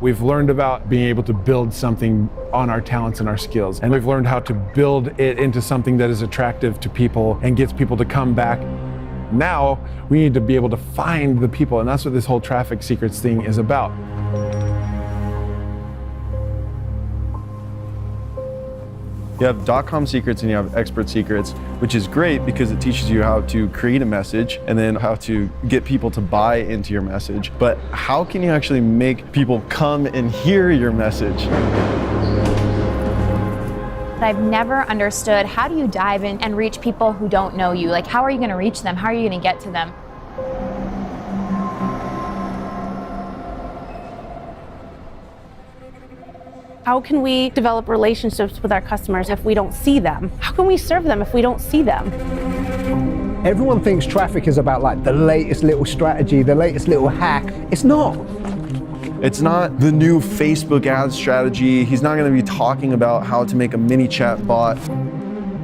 We've learned about being able to build something on our talents and our skills. And we've learned how to build it into something that is attractive to people and gets people to come back. Now, we need to be able to find the people, and that's what this whole traffic secrets thing is about. You have .com secrets and you have expert secrets, which is great because it teaches you how to create a message and then how to get people to buy into your message. But how can you actually make people come and hear your message? I've never understood, how do you dive in and reach people who don't know you? Like, how are you going to reach them? How are you going to get to them? How can we develop relationships with our customers if we don't see them? How can we serve them if we don't see them? Everyone thinks traffic is about like the latest little strategy, the latest little hack. It's not. It's not the new Facebook ad strategy. He's not going to be talking about how to make a mini chat bot.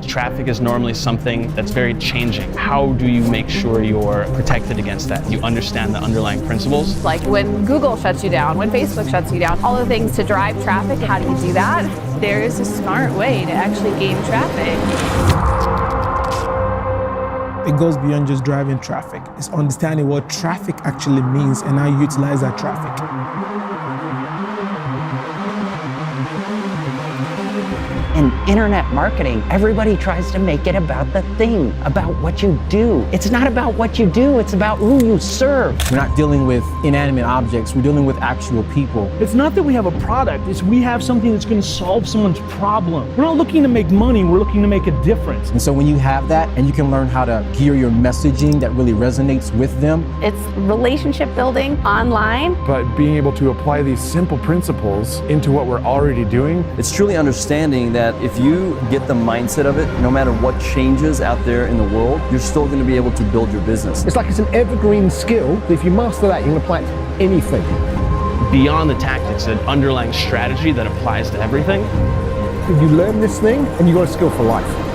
Traffic is normally something that's very changing. How do you make sure you're protected against that? You understand the underlying principles? Like when Google shuts you down, when Facebook shuts you down, all the things to drive traffic, how do you do that? There is a smart way to actually gain traffic. It goes beyond just driving traffic. It's understanding what traffic actually means and how you utilize that traffic. In internet marketing, everybody tries to make it about the thing, about what you do. It's not about what you do, it's about who you serve. We're not dealing with inanimate objects, we're dealing with actual people. It's not that we have a product, it's we have something that's going to solve someone's problem. We're not looking to make money, we're looking to make a difference. And so when you have that and you can learn how to gear your messaging that really resonates with them. It's relationship building online. But being able to apply these simple principles into what we're already doing. It's truly understanding that if you get the mindset of it, no matter what changes out there in the world, you're still going to be able to build your business. It's like it's an evergreen skill that if you master that, you can apply it to anything. Beyond the tactics, an underlying strategy that applies to everything. If you learn this thing, and you've got a skill for life.